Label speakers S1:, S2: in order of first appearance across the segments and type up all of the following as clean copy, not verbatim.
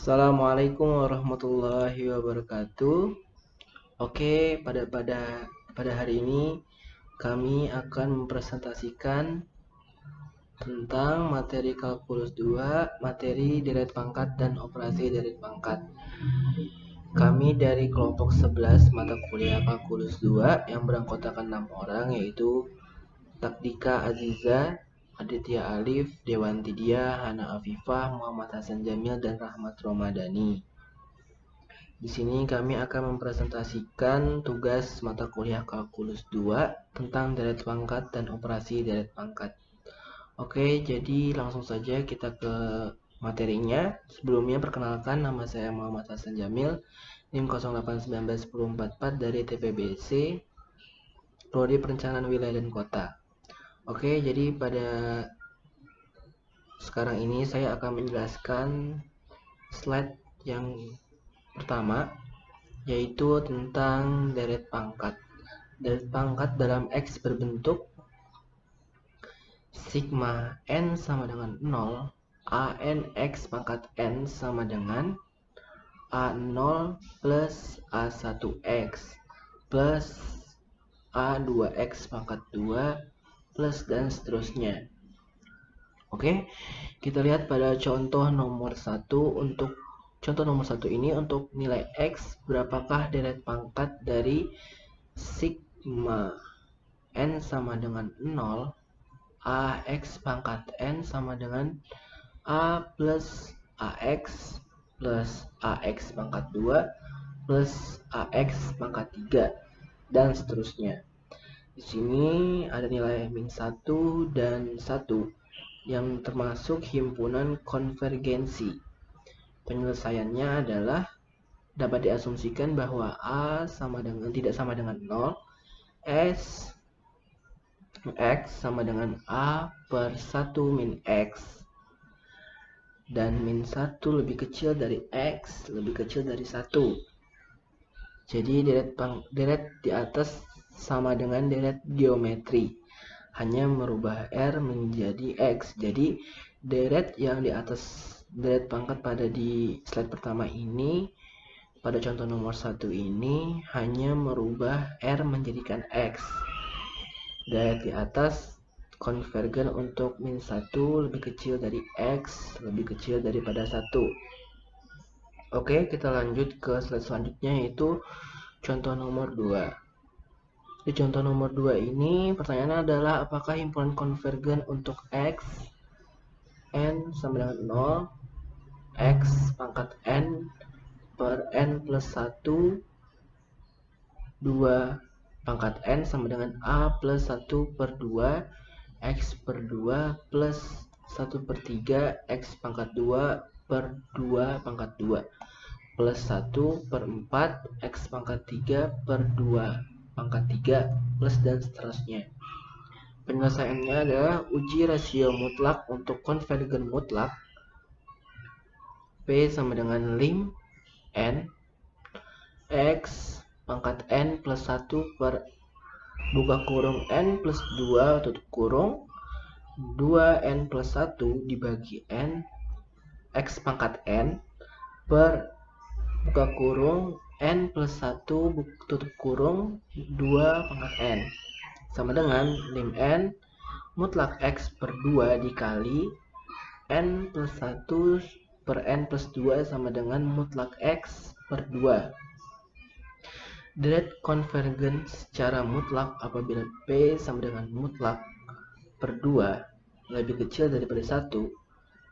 S1: Assalamualaikum warahmatullahi wabarakatuh. Oke, pada hari ini kami akan mempresentasikan tentang materi kalkulus 2, materi deret pangkat dan operasi deret pangkat. Kami dari kelompok 11 mata kuliah kalkulus 2 yang beranggotakan 6 orang, yaitu Takdika Aziza, Aditya Alif, Dewanti Dia, Hana Afifah, Muhammad Hasan Jamil, dan Rahmat Romadani. Di sini kami akan mempresentasikan tugas mata kuliah kalkulus 2 tentang deret pangkat dan operasi deret pangkat. Oke, jadi langsung saja kita ke materinya. Sebelumnya perkenalkan, nama saya Muhammad Hasan Jamil, NIM 08191044 dari TPBC, Prodi Perencanaan Wilayah dan Kota. Oke, jadi pada sekarang ini saya akan menjelaskan slide yang pertama, yaitu tentang deret pangkat. Deret pangkat dalam X berbentuk sigma n sama dengan 0, an x pangkat n sama dengan a0 plus a1x plus a2x pangkat 2 plus dan seterusnya. Oke, kita lihat pada contoh nomor 1. Untuk contoh nomor 1 ini, untuk nilai X, berapakah deret pangkat dari sigma n sama dengan 0, ax pangkat n sama dengan a plus ax plus ax pangkat 2 plus ax pangkat 3 dan seterusnya. Di sini ada nilai min 1 dan 1 yang termasuk himpunan konvergensi. Penyelesaiannya adalah dapat diasumsikan bahwa A tidak sama dengan 0, S X sama dengan A per 1 min X, dan min 1 lebih kecil dari X lebih kecil dari 1. Jadi deret di atas sama dengan deret geometri, hanya merubah R menjadi X. Jadi deret yang di atas deret pangkat pada di slide pertama ini, pada contoh nomor 1 ini, hanya merubah R menjadikan X. Deret di atas konvergen untuk min 1 lebih kecil dari X lebih kecil daripada 1. Oke, kita lanjut ke slide selanjutnya, yaitu contoh nomor 2. Di contoh nomor 2 ini, pertanyaannya adalah apakah himpunan konvergen untuk X n sama dengan 0, X pangkat n per n plus 1, 2 pangkat n sama dengan a plus 1 per 2, x per 2 plus 1 per 3, x pangkat 2 per 2 pangkat 2 plus 1 per 4, x pangkat 3 per 2 pangkat 3 plus dan seterusnya. Penyelesaiannya adalah uji rasio mutlak untuk konvergen mutlak. P sama dengan lim n x pangkat n plus 1 per buka kurung n plus 2 tutup kurung 2n plus 1 dibagi n x pangkat n per buka kurung n plus 1 tutup kurung 2 pangkat n sama dengan lim n mutlak x per 2 dikali n plus 1 per n plus 2 sama dengan mutlak x per 2. Deret konvergen secara mutlak apabila P sama dengan mutlak per 2 lebih kecil daripada 1,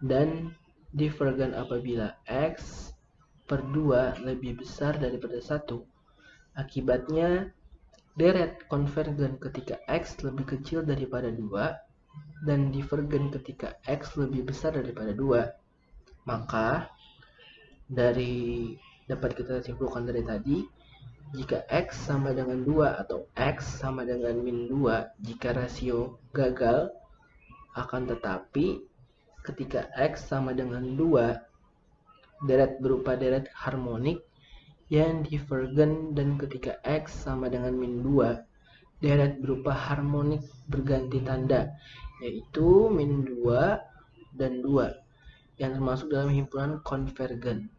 S1: dan divergen apabila X per 2 lebih besar daripada 1. Akibatnya, deret konvergen ketika X lebih kecil daripada 2 dan divergen ketika X lebih besar daripada 2. Maka dapat kita simpulkan dari tadi, jika X sama dengan 2 atau X sama dengan min 2 jika rasio gagal, akan tetapi ketika X sama dengan 2, deret berupa deret harmonik yang divergen, dan ketika X sama dengan min 2, deret berupa harmonik berganti tanda, yaitu min 2 dan 2 yang termasuk dalam himpunan konvergen.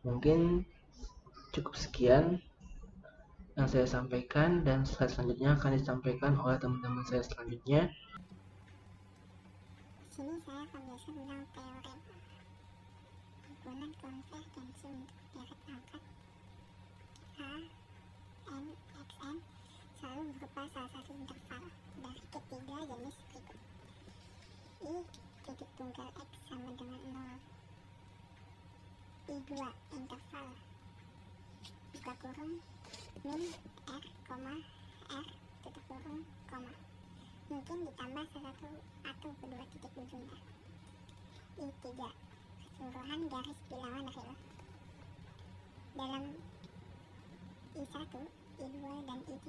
S1: Mungkin cukup sekian yang saya sampaikan, dan slide selanjutnya akan disampaikan oleh teman-teman saya selanjutnya.
S2: Sini saya akan menjelaskan tentang teorem himpunan konvergensi untuk deret angkat A, N, X, N selalu berupa salah satu interval dari ketiga jenis berikut. I titik tunggal X sama dengan 0. I2 interval buka kurung min R, R tutup kurung, mungkin ditambah satu atau kedua titik ujungnya. I3 keseluruhan garis bilangan real. Dalam I1, I2, dan I3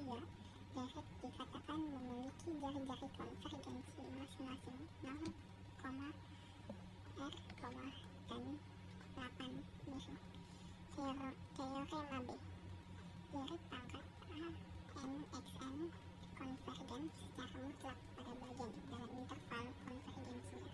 S2: deret dikatakan memiliki jari-jari konvergensi masing-masing 0, R, dan 8 miring. Teorema B, deret pangkat A, N, X, N konvergen secara mutlak pada bagian dalam interval konvergensinya.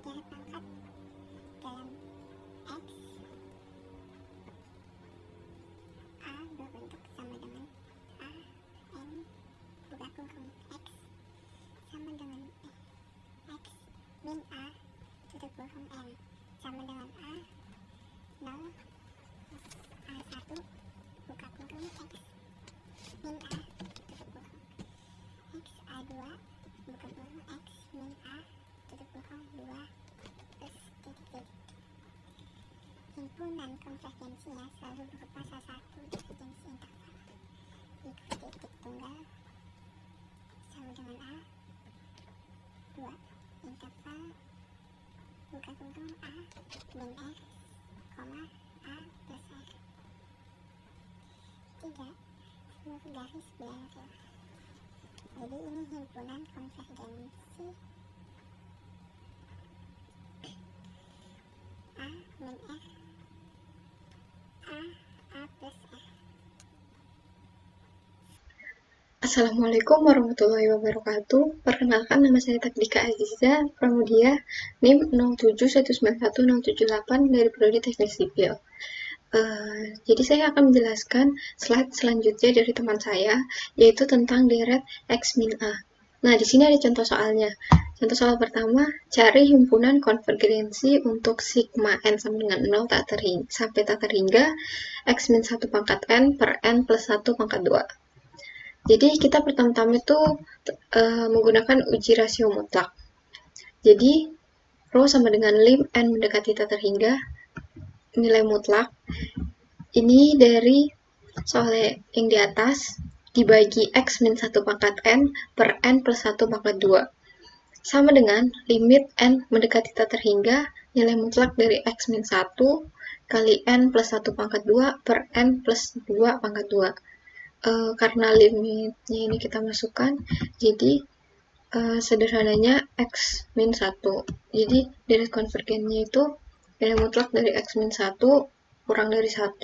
S2: Deret pangkat dalam X A berbentuk sama dengan A, N, buka kurung X sama dengan X min A tutup kurung N sama dengan A 0 A1 buka kurung X min A tutup kurung X A2 buka kurung X min A tutup kurung 2 plus titik-titik. Himpunan konvergensinya selalu berupa salah satu dari jenis interval. I titik tunggal sama dengan A 2 interval buka kurung A min R, A plus R. 3 seluruh garis bilangan real. Jadi ini himpunan konvergensi A min R, A plus R.
S3: Assalamualaikum warahmatullahi wabarakatuh. Perkenalkan, nama saya Takdika Aziza Pramudia, NIM 0719178 dari Prodi Teknik Sipil. Jadi saya akan menjelaskan slide selanjutnya dari teman saya, yaitu tentang deret X min A. Nah, di sini ada contoh soalnya. Contoh soal pertama, cari himpunan konvergensi untuk sigma n sama dengan 0 sampai tak terhingga X min 1 pangkat n per n plus 1 pangkat 2. Jadi kita pertama-tama itu menggunakan uji rasio mutlak. Jadi rho sama dengan lim n mendekati tak terhingga nilai mutlak. Ini dari soal yang di atas dibagi x min 1 pangkat n per n plus 1 pangkat 2. Sama dengan limit n mendekati tak terhingga nilai mutlak dari x min 1 kali n plus 1 pangkat 2 per n plus 2 pangkat 2. Karena limitnya ini kita masukkan, jadi sederhananya x min 1. Jadi deret konvergennya itu nilai mutlak dari x min 1 kurang dari 1,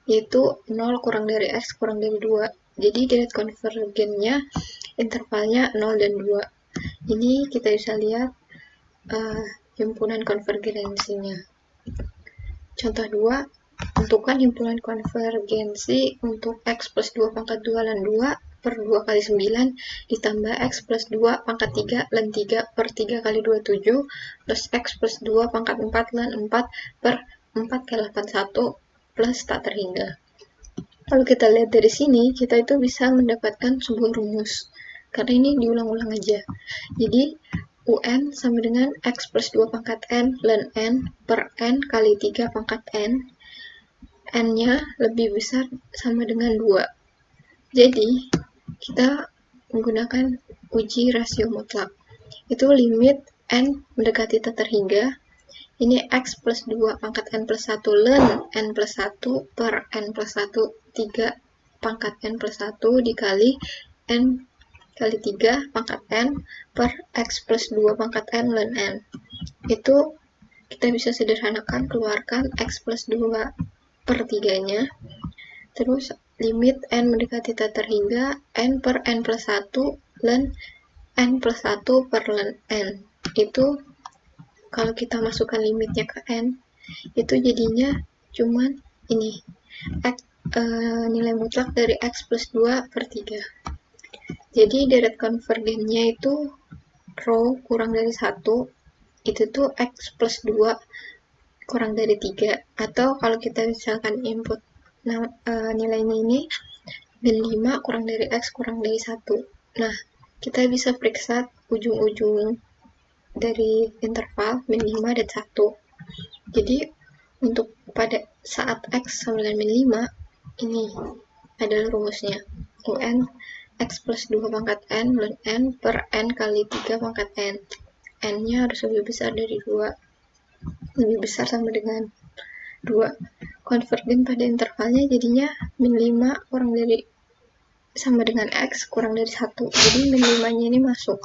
S3: yaitu 0 kurang dari x kurang dari 2. Jadi deret konvergennya intervalnya 0 dan 2. Ini kita bisa lihat himpunan konvergensinya. Contoh 2, tentukan himpunan konvergensi untuk x plus 2 pangkat 2 lan 2 per 2 kali 9 ditambah x plus 2 pangkat 3 lan 3 per 3 kali 2 7 plus x plus 2 pangkat 4 lan 4 per 4 kali 8 1 plus tak terhingga. Kalau kita lihat dari sini, kita itu bisa mendapatkan sebuah rumus. Karena ini diulang-ulang aja. Jadi UN sama dengan x plus 2 pangkat n lan n per n kali 3 pangkat n. N-nya lebih besar sama dengan 2. Jadi, kita menggunakan uji rasio mutlak. Itu limit n mendekati tak terhingga. Ini x plus 2 pangkat n plus 1 ln n plus 1 per n plus 1 3 pangkat n plus 1 dikali n kali 3 pangkat n per x plus 2 pangkat n ln n. Itu kita bisa sederhanakan, keluarkan x plus 2 per 3-nya. terus limit n mendekati tak terhingga n per n plus 1 ln n plus 1 per ln n. Itu kalau kita masukkan limitnya ke n, itu jadinya cuman ini, nilai mutlak dari x plus 2 per 3. Jadi deret konvergennya itu rho kurang dari 1, itu tuh x plus 2 kurang dari 3. Atau kalau kita misalkan input nilainya ini min 5 kurang dari x kurang dari 1. Nah, kita bisa periksa ujung-ujung dari interval min 5 dan 1. Jadi, untuk pada saat x sama dengan min 5, ini adalah rumusnya. UN x plus 2 pangkat n ln n per n kali 3 pangkat n. N-nya harus lebih besar dari 2. Lebih besar sama dengan 2. Konvergen pada intervalnya jadinya min 5 kurang dari sama dengan x kurang dari 1. Jadi min 5-nya ini masuk.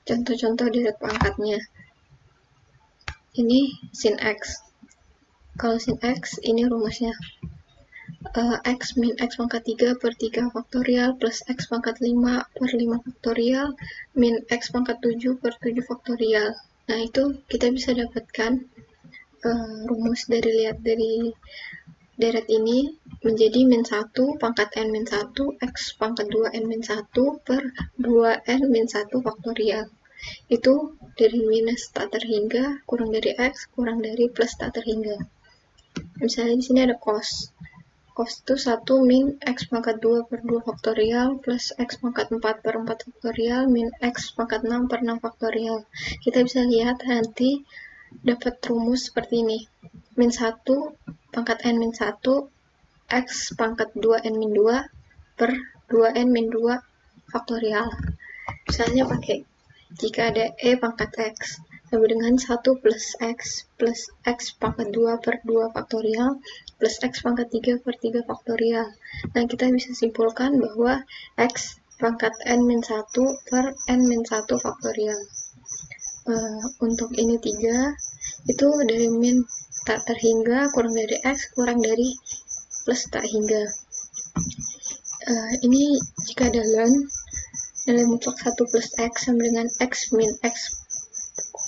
S3: Contoh-contoh deret pangkatnya. Ini sin x. Kalau sin x, ini rumusnya. X min x pangkat 3 per 3 faktorial plus x pangkat 5 per 5 faktorial min x pangkat 7 per 7 faktorial. Nah, itu kita bisa dapatkan rumus dari deret ini menjadi min 1 pangkat n min 1 x pangkat 2 n min 1 per 2 n min 1 faktorial. Itu dari minus tak terhingga kurang dari x kurang dari plus tak terhingga. Misalnya di sini ada cos. Cos itu 1 min x pangkat 2 per 2 faktorial plus x pangkat 4 per 4 faktorial min x pangkat 6 per 6 faktorial. Kita bisa lihat nanti dapat rumus seperti ini. Min 1 pangkat n min 1 x pangkat 2n min 2 per 2n min 2 faktorial. Misalnya pakai jika ada e pangkat x sama dengan 1 plus x pangkat 2 per 2 faktorial plus x pangkat 3 per 3 faktorial. Nah, kita bisa simpulkan bahwa x pangkat n min 1 per n min 1 faktorial. Untuk ini 3, itu dari min tak terhingga kurang dari x kurang dari plus tak hingga. Ini jika ada ln, nilai mutlak 1 plus x sama dengan x min x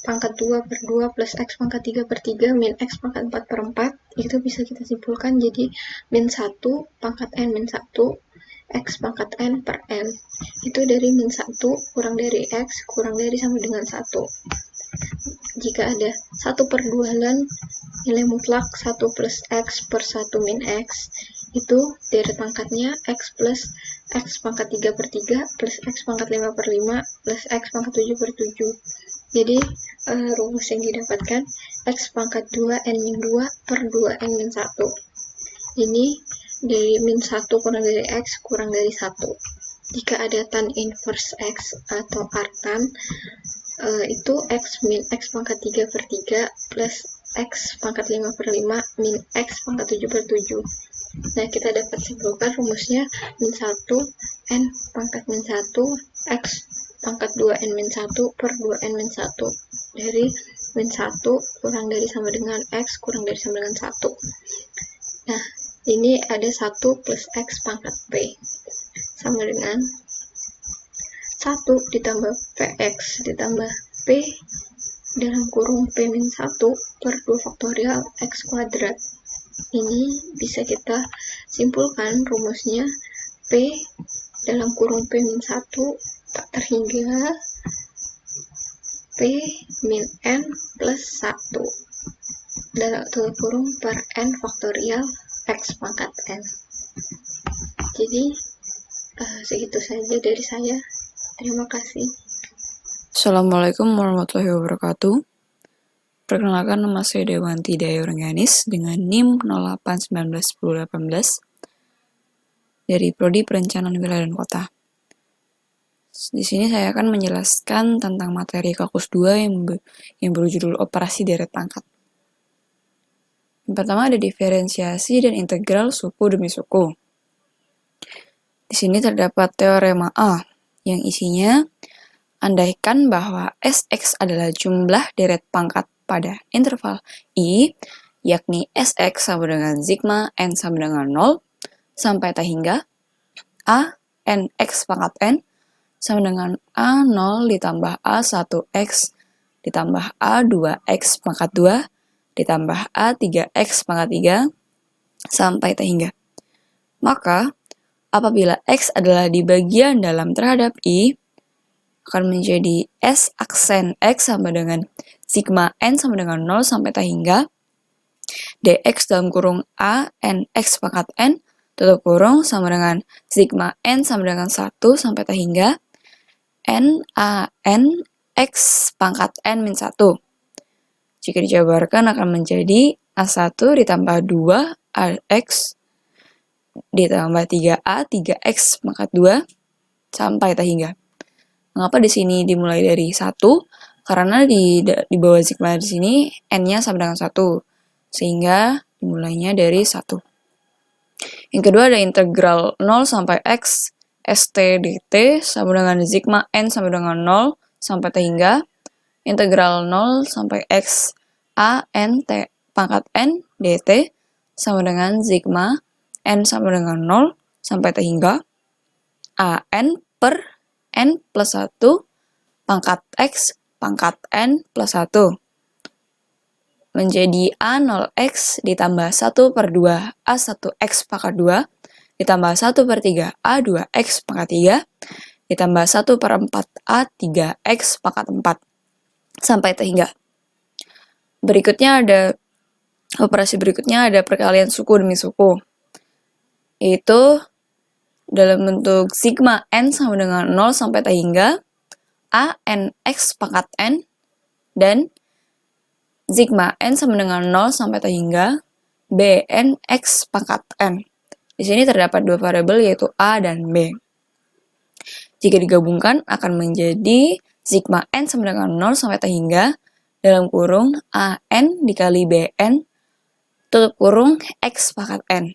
S3: pangkat 2 per 2 plus x pangkat 3 per 3 min x pangkat 4 per 4, itu bisa kita simpulkan jadi min 1 pangkat n min 1 x pangkat n per n. Itu dari min 1 kurang dari x kurang dari sama dengan 1. Jika ada 1 per 2 ln, nilai mutlak 1 plus x per 1 min x, itu deret pangkatnya x plus x pangkat 3 per 3 plus x pangkat 5 per 5 plus x pangkat 7 per 7. Jadi rumus yang didapatkan x pangkat 2 n min 2 per 2 n min 1. Ini dari min 1 kurang dari x kurang dari 1. Jika ada tan inverse x atau artan, itu x min x pangkat 3 per 3 plus x pangkat 5 per 5 min x pangkat 7 per 7. Nah, kita dapat simpulkan rumusnya min 1 n pangkat min 1 x pangkat 2 n min 1 per 2 n min 1 dari min 1 kurang dari sama dengan x kurang dari sama dengan 1. Nah, ini ada 1 plus x pangkat p sama dengan 1 ditambah px ditambah p dalam kurung p min 1 per 2 faktorial x kuadrat. Ini bisa kita simpulkan rumusnya p dalam kurung p min 1 tak terhingga p min n plus 1 dalam kurung per n faktorial x pangkat n. Jadi segitu saja dari saya. Terima kasih.
S4: Assalamualaikum warahmatullahi wabarakatuh. Perkenalkan, nama saya Dewanti Daya Rengganis dengan NIM 08191018 dari Prodi Perencanaan Wilayah dan Kota. Di sini saya akan menjelaskan tentang materi Kalkulus 2 yang berjudul Operasi Deret Pangkat. Yang pertama ada diferensiasi dan integral suku demi suku. Di sini terdapat teorema A yang isinya andaikan bahwa Sx adalah jumlah deret pangkat pada interval I yakni Sx sama dengan sigma n sama dengan 0 sampai tak hingga A nx pangkat n sama dengan A0 ditambah A1x ditambah A2x pangkat 2 ditambah A3x pangkat 3 sampai tak hingga. Maka, apabila x adalah di bagian dalam terhadap i, akan menjadi S aksen x sama dengan sigma n sama dengan 0 sampai tak hingga dx dalam kurung A nx pangkat n tutup kurung sama dengan sigma n sama dengan 1 sampai tak hingga n a n x pangkat n min 1. Jika dijabarkan akan menjadi A1 ditambah 2 AX ditambah 3A 3X pangkat 2 sampai tak hingga. Mengapa di sini dimulai dari 1? Karena di bawah sigma di sini n-nya sama dengan 1. Sehingga dimulainya dari 1. Yang kedua ada integral 0 sampai x st dt sama dengan sigma n sama dengan 0 sampai tak hingga integral 0 sampai x a n t pangkat n dt sama dengan sigma n sama dengan 0 sampai tak hingga a n per n plus 1 pangkat x pangkat n plus 1 menjadi A0x ditambah 1 per 2 A1x pangkat 2 ditambah 1 per 3 A2x pangkat 3 ditambah 1 per 4 A3x pangkat 4 sampai tak hingga. Operasi berikutnya ada perkalian suku demi suku. Yaitu dalam bentuk sigma n sama dengan 0 sampai tak hingga a nx pangkat n dan sigma n sama dengan 0 sampai tak hingga b nx pangkat n. Di sini terdapat dua variabel yaitu a dan b. Jika digabungkan akan menjadi sigma n sama dengan 0 sampai tak hingga dalam kurung a n dikali b n tutup kurung x pangkat n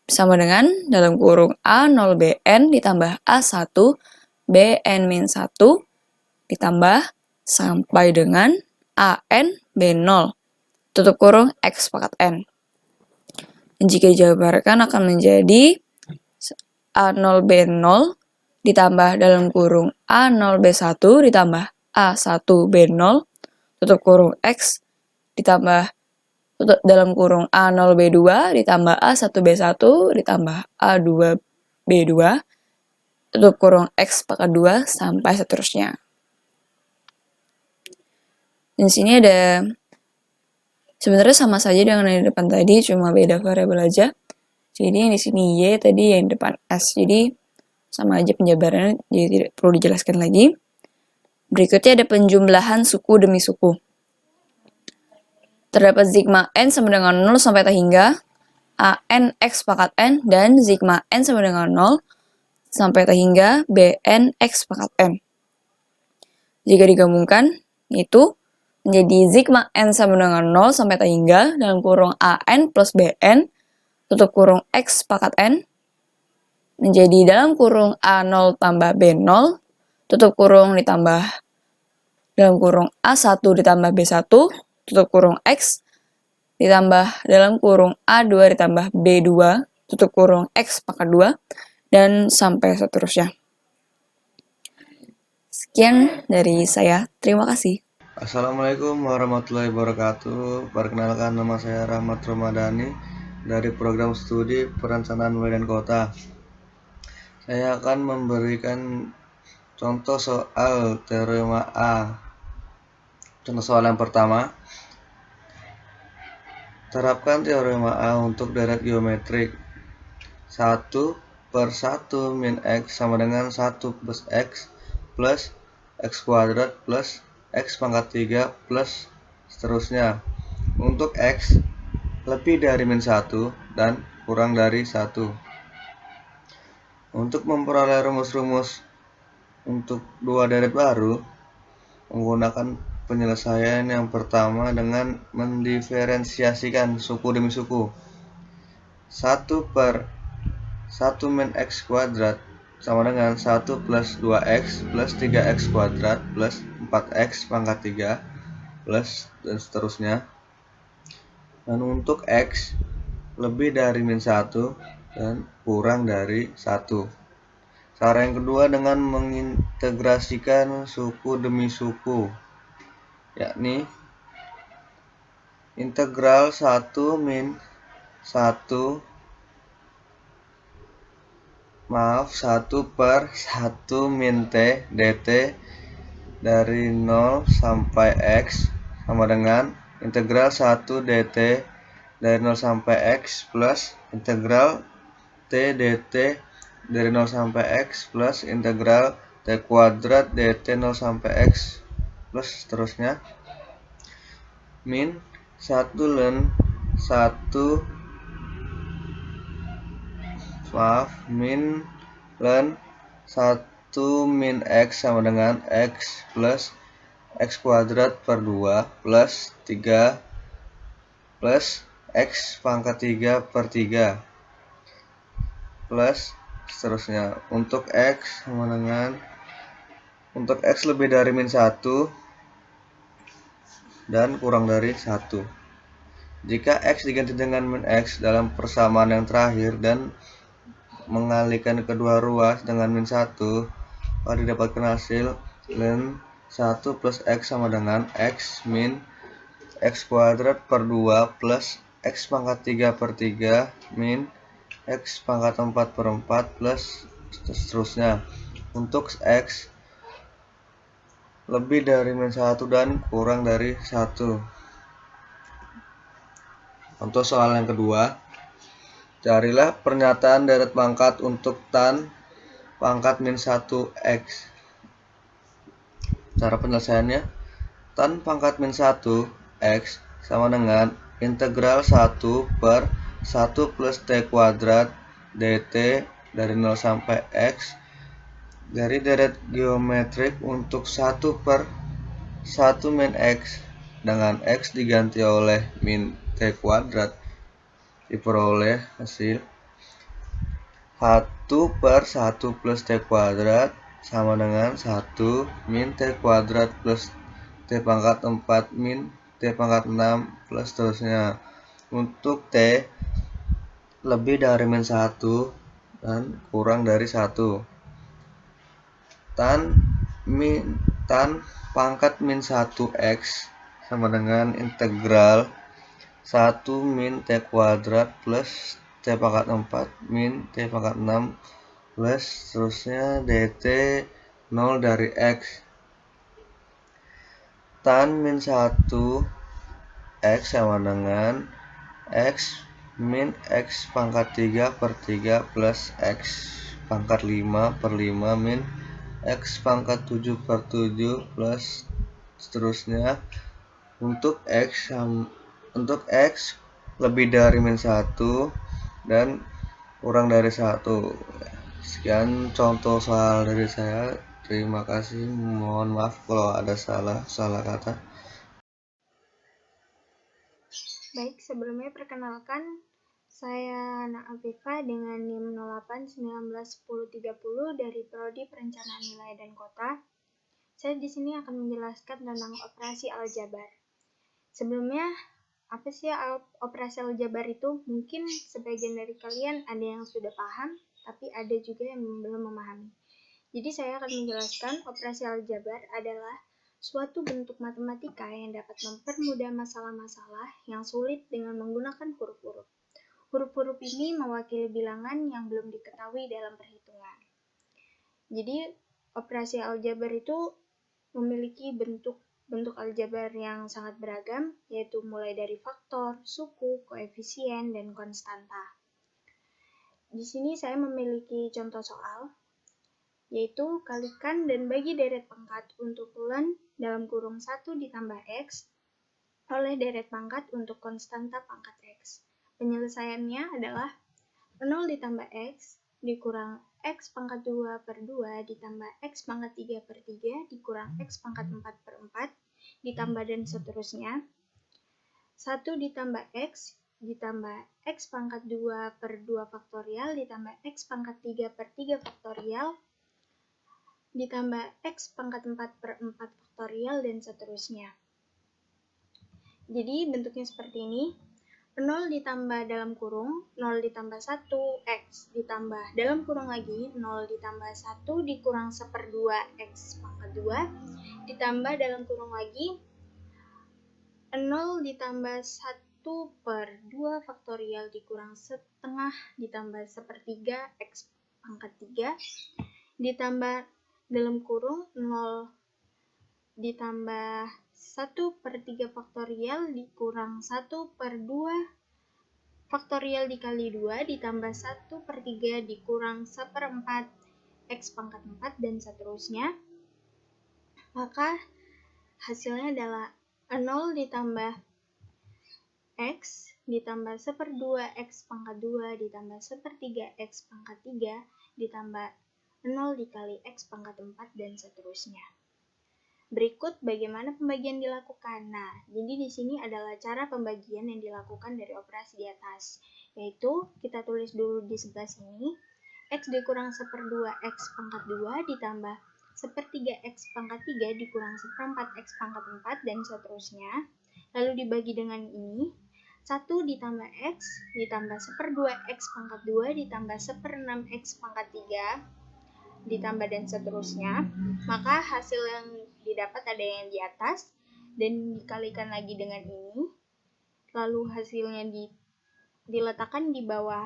S4: sama dengan dalam kurung A0 BN ditambah A1 BN min 1 ditambah sampai dengan AN B0 tutup kurung X pangkat N. Jika dijabarkan akan menjadi A0 B0 ditambah dalam kurung A0 B1 ditambah A1 B0 tutup kurung X ditambah dalam kurung A0 B2 ditambah A1 B1 ditambah A2 B2 tutup kurung X pangkat 2 sampai seterusnya. Dan di sini ada sebenarnya sama saja dengan yang di depan tadi, cuma beda variabel aja. Jadi yang di sini Y, tadi yang di depan S. Jadi sama aja penjabarannya, jadi tidak perlu dijelaskan lagi. Berikutnya ada penjumlahan suku demi suku. Terdapat sigma n sama dengan 0 sampai tak hingga a n x pangkat n dan sigma n sama dengan 0 sampai tak hingga b n x pangkat n. Jika digabungkan, itu menjadi sigma n sama dengan 0 sampai tak hingga dalam kurung a n plus b n tutup kurung x pangkat n menjadi dalam kurung a0 tambah b0 tutup kurung ditambah dalam kurung a1 ditambah b1 tutup kurung x ditambah dalam kurung A2 ditambah B2 tutup kurung X pangkat 2 dan sampai seterusnya. Sekian dari saya. Terima kasih.
S5: Assalamualaikum warahmatullahi wabarakatuh. Perkenalkan, nama saya Rahmat Ramadhani dari program studi perencanaan wilayah dan kota. Saya akan memberikan contoh soal teorema A. Contoh soal yang pertama. Terapkan teorema A untuk deret geometrik. 1 per 1 min X sama dengan 1 plus X kuadrat plus X pangkat 3 plus seterusnya. Untuk X lebih dari min 1 dan kurang dari 1. Untuk memperoleh rumus-rumus untuk dua deret baru, menggunakan penyelesaian yang pertama dengan mendiferensiasikan suku demi suku. 1 per 1 min X kuadrat sama dengan 1 plus 2X plus 3X kuadrat plus 4X pangkat 3 plus dan seterusnya. Dan untuk X lebih dari min 1 dan kurang dari 1. Cara yang kedua dengan mengintegrasikan suku demi suku, yakni integral 1 min 1 per 1 min T dt dari 0 sampai X sama dengan integral 1 dt dari 0 sampai X plus integral T dt dari 0 sampai X plus integral T kuadrat dt 0 sampai X plus seterusnya min 1 ln 1 min ln 1 min X sama dengan X plus X kuadrat per 2 plus 3 plus X pangkat 3 per 3 plus seterusnya. Untuk X sama dengan untuk X lebih dari min 1 dan kurang dari 1. Jika X diganti dengan min X dalam persamaan yang terakhir dan mengalihkan kedua ruas dengan min 1, maka didapatkan hasil ln 1 plus X sama dengan X min X kuadrat per 2 plus X pangkat 3 per 3 min X pangkat 4 per 4 plus seterusnya. Untuk X lebih dari min 1 dan kurang dari 1. Untuk soal yang kedua, carilah pernyataan deret pangkat untuk tan pangkat min 1X. Cara penyelesaiannya, tan pangkat min 1 X sama dengan integral 1 per 1 plus T kuadrat dt dari 0 sampai X dari deret geometrik untuk 1 per 1 min X dengan X diganti oleh min T kuadrat diperoleh hasil 1 per 1 plus T kuadrat sama dengan 1 min T kuadrat plus T pangkat 4 min T pangkat 6 plus seterusnya. Untuk T lebih dari min 1 dan kurang dari 1. Tan pangkat min 1X sama dengan integral 1 min T kuadrat plus T pangkat 4 min T pangkat 6 plus seterusnya dt 0 dari X. Tan min 1 X sama dengan X min X pangkat 3 per 3 plus X pangkat 5 per 5 min X pangkat 7 per 7 plus seterusnya. Untuk X lebih dari min 1 dan kurang dari 1. Sekian contoh soal dari saya. Terima kasih. Mohon maaf kalau ada salah kata.
S3: Baik, sebelumnya perkenalkan, saya Ana Afifa dengan NIM 08191030 dari Prodi Perencanaan Wilayah dan Kota. Saya di sini akan menjelaskan tentang operasi aljabar. Sebelumnya, apa sih operasi aljabar itu? Mungkin sebagian dari kalian ada yang sudah paham, tapi ada juga yang belum memahami. Jadi saya akan menjelaskan operasi aljabar adalah suatu bentuk matematika yang dapat mempermudah masalah-masalah yang sulit dengan menggunakan huruf-huruf. Huruf-huruf ini mewakili bilangan yang belum diketahui dalam perhitungan. Jadi operasi aljabar itu memiliki bentuk aljabar yang sangat beragam, yaitu mulai dari faktor, suku, koefisien, dan konstanta. Di sini saya memiliki contoh soal, yaitu kalikan dan bagi deret pangkat untuk ln dalam kurung 1 ditambah X oleh deret pangkat untuk konstanta pangkat X. Penyelesaiannya adalah 0 ditambah X dikurang X pangkat 2 per 2 ditambah X pangkat 3 per 3 dikurang X pangkat 4 per 4 ditambah dan seterusnya. 1 ditambah X ditambah X pangkat 2 per 2 faktorial ditambah X pangkat 3 per 3 faktorial ditambah X pangkat 4 per 4 faktorial dan seterusnya. Jadi bentuknya seperti ini. 0 ditambah dalam kurung, 0 ditambah 1, X ditambah dalam kurung lagi, 0 ditambah 1 dikurang 1/2 X pangkat 2, ditambah dalam kurung lagi, 0 ditambah 1/2 faktorial dikurang setengah ditambah 1/3 X pangkat 3, ditambah dalam kurung 0 ditambah 1/3 faktorial dikurang 1/2 faktorial dikali 2 ditambah 1/3 dikurang 1/4 X pangkat 4 dan seterusnya. Maka hasilnya adalah 0 ditambah X ditambah 1/2 X pangkat 2 ditambah 1/3 X pangkat 3 ditambah 0 dikali X pangkat 4 dan seterusnya. Berikut bagaimana pembagian dilakukan. Nah, jadi di sini adalah cara pembagian yang dilakukan dari operasi di atas, yaitu kita tulis dulu di sebelah sini, X dikurang 1/2 X pangkat 2 ditambah 1/3 X pangkat 3 dikurang 1/4 X pangkat 4 dan seterusnya. Lalu dibagi dengan ini, 1 ditambah X ditambah 1/2 X pangkat 2 ditambah 1/6 X pangkat 3 ditambah dan seterusnya. Maka hasil yang didapat ada yang di atas dan dikalikan lagi dengan ini, lalu hasilnya diletakkan di bawah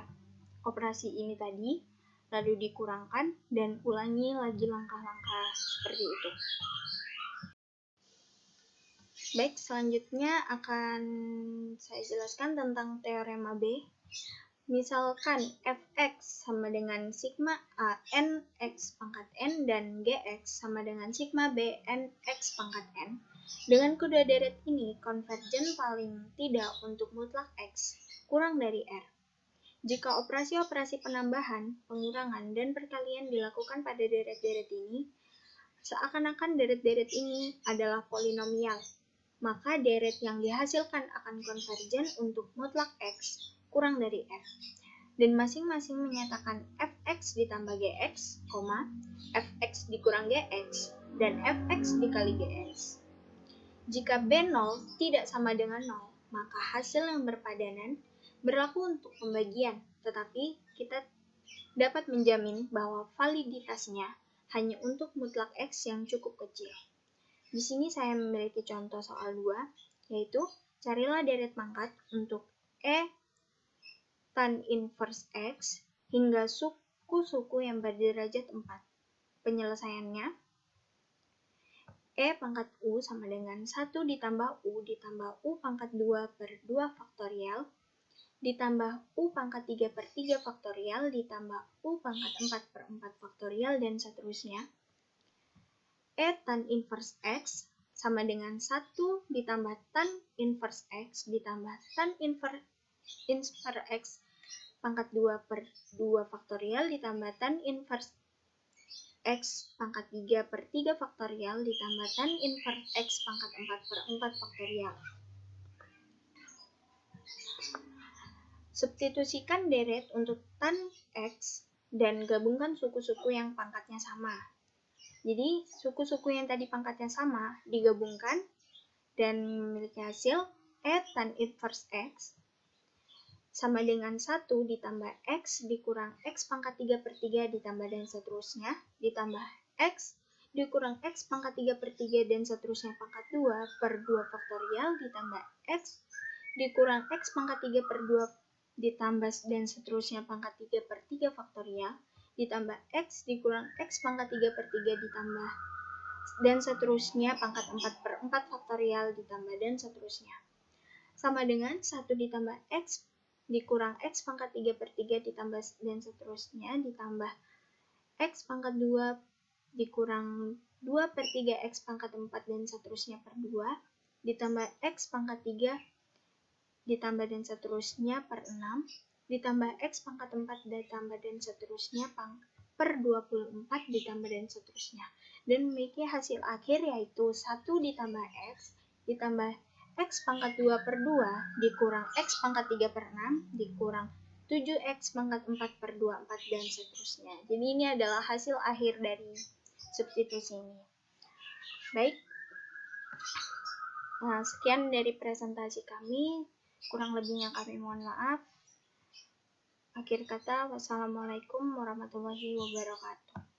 S3: operasi ini tadi, lalu dikurangkan dan ulangi lagi langkah-langkah seperti itu. Baik, selanjutnya akan saya jelaskan tentang teorema B. Misalkan fx sama dengan sigma a n x pangkat n dan gx sama dengan sigma b n x pangkat n. Dengan kedua deret ini konvergen paling tidak untuk mutlak x kurang dari r. Jika operasi-operasi penambahan, pengurangan, dan perkalian dilakukan pada deret-deret ini, seakan-akan deret-deret ini adalah polinomial, maka deret yang dihasilkan akan konvergen untuk mutlak x kurang dari r. Dan masing-masing menyatakan fx ditambah gx, fx dikurang gx, dan fx dikali gx. Jika b0 tidak sama dengan 0, maka hasil yang berpadanan berlaku untuk pembagian, tetapi kita dapat menjamin bahwa validitasnya hanya untuk mutlak x yang cukup kecil. Di sini saya memiliki contoh soal 2, yaitu carilah deret pangkat untuk E tan inverse X hingga suku-suku yang berderajat 4. Penyelesaiannya, E pangkat U sama dengan 1 ditambah U pangkat 2 per 2 faktorial, ditambah U pangkat 3/3 faktorial, ditambah U pangkat 4 per 4 faktorial, dan seterusnya. E tan inverse X sama dengan 1 ditambah tan inverse X ditambah tan inverse X pangkat 2 per 2 faktorial ditambah tan inverse X pangkat 3 per 3 faktorial ditambah tan inverse X pangkat 4 per 4 faktorial. Substitusikan deret untuk tan X dan gabungkan suku-suku yang pangkatnya sama. Jadi, suku-suku yang tadi pangkatnya sama digabungkan dan memiliki hasil E tan inverse X sama dengan 1 ditambah X dikurang X pangkat 3/3 ditambah dan seterusnya, ditambah X dikurang X pangkat 3/3 dan seterusnya pangkat 2 per 2 faktorial, ditambah X dikurang X pangkat 3/2 ditambah dan seterusnya pangkat 3/3 faktorial, ditambah X dikurang X pangkat 3/3 ditambah dan seterusnya pangkat 4/4 faktorial, ditambah dan seterusnya. Sama dengan 1 ditambah X dikurang X pangkat 3/3 ditambah dan seterusnya, ditambah X pangkat 2 dikurang 2/3 X pangkat 4 dan seterusnya per 2, ditambah X pangkat 3 ditambah dan seterusnya per 6, ditambah X pangkat 4 ditambah dan seterusnya per 24 ditambah dan seterusnya. Dan memiliki hasil akhir yaitu 1 ditambah X ditambah X pangkat 2 per 2 dikurang X pangkat 3 per 6 dikurang 7X pangkat 4 per 24 dan seterusnya. Jadi ini adalah hasil akhir dari substitusi ini. Baik, nah, sekian dari presentasi kami.
S6: Kurang lebihnya kami mohon maaf. Akhir kata, wassalamualaikum warahmatullahi wabarakatuh.